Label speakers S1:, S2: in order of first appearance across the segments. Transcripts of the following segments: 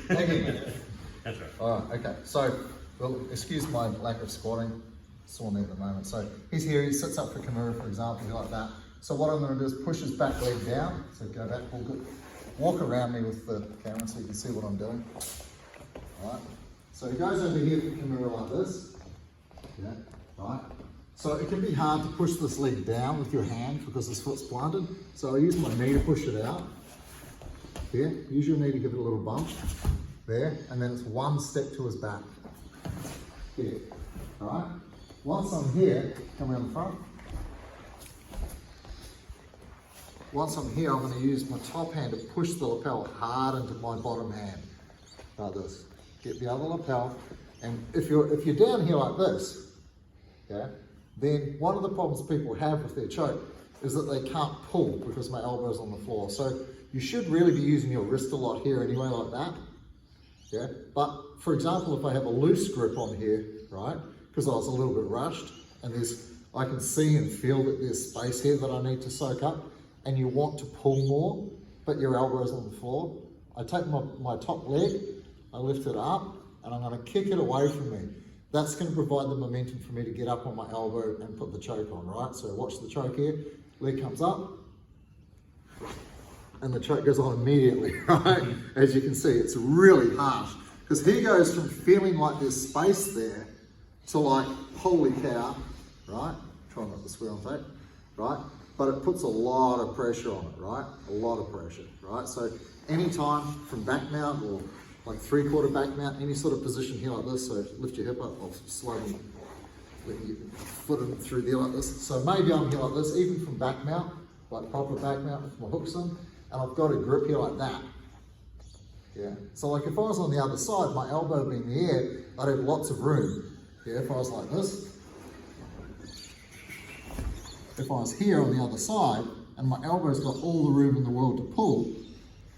S1: Hanging.
S2: That's right.
S1: All right, okay. So, well, excuse my lack of squatting. Sore knee at the moment. So he's here, he sits up for Kimura, for example, like that. So what I'm going to do is push his back leg down. So go back, all good. Walk around me with the camera so you can see what I'm doing. All right. So he goes over here for Kimura like this. Yeah, right. So it can be hard to push this leg down with your hand because his foot's planted. So I use my knee to push it out. There, use your knee to give it a little bump. There, and then it's one step to his back. Here, all right. Once I'm here, come around the front. Once I'm here, I'm going to use my top hand to push the lapel hard into my bottom hand, like this. Get the other lapel, and if you're down here like this, yeah, then one of the problems people have with their choke is that they can't pull because my elbow's on the floor. So you should really be using your wrist a lot here anyway, like that. Yeah, but for example, if I have a loose grip on here, right, because I was a little bit rushed, and I can see and feel that there's space here that I need to soak up, and you want to pull more, but your elbow's on the floor. I take my top leg, I lift it up, and I'm going to kick it away from me. That's going to provide the momentum for me to get up on my elbow and put the choke on, right? So watch the choke here, leg comes up, and the choke goes on immediately, right? As you can see, it's really harsh, because he goes from feeling like there's space there to like, holy cow, right? Try not to swear on tape, right? But it puts a lot of pressure on it, right? A lot of pressure, right? So anytime from back mount or like 3/4 back mount, any sort of position here like this, so lift your hip up, I'll slowly let your foot in through there like this. So maybe I'm here like this, even from back mount, like proper back mount with my hooks in, and I've got a grip here like that. Yeah. So like if I was on the other side, my elbow being in the air, I'd have lots of room. Yeah, if I was like this. If I was here on the other side, and my elbow's got all the room in the world to pull,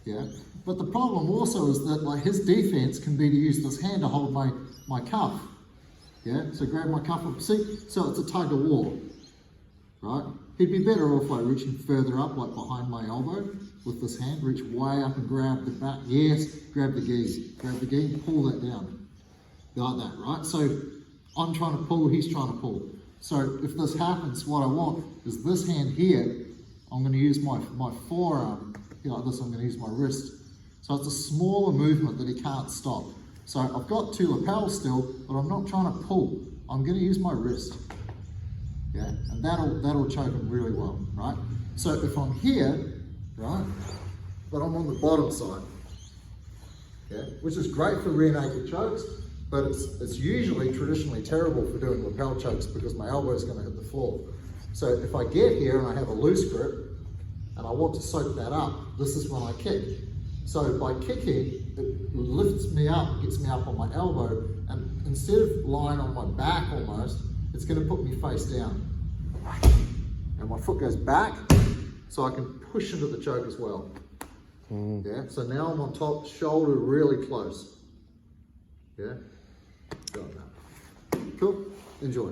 S1: yeah. But the problem also is that like his defense can be to use this hand to hold my cuff. Yeah, so grab my cuff up, see? So it's a tug of war, right? He'd be better off like reaching further up, like behind my elbow with this hand, reach way up and grab the back. Yes, grab the gi, pull that down. Like that, right? So I'm trying to pull, he's trying to pull. So if this happens, what I want is this hand here, I'm going to use my forearm, here like this, I'm going to use my wrist. So it's a smaller movement that he can't stop. So I've got two lapels still, but I'm not trying to pull. I'm going to use my wrist. Yeah, and that'll choke him really well, right? So if I'm here, right, but I'm on the bottom side, yeah, which is great for rear naked chokes, but it's usually traditionally terrible for doing lapel chokes because my elbow is going to hit the floor. So if I get here and I have a loose grip and I want to soak that up, this is when I kick. So by kicking, it lifts me up, gets me up on my elbow, and instead of lying on my back almost, it's going to put me face down. And my foot goes back, so I can push into the choke as well. Yeah, so now I'm on top, shoulder really close. Yeah, got that. Cool, enjoy.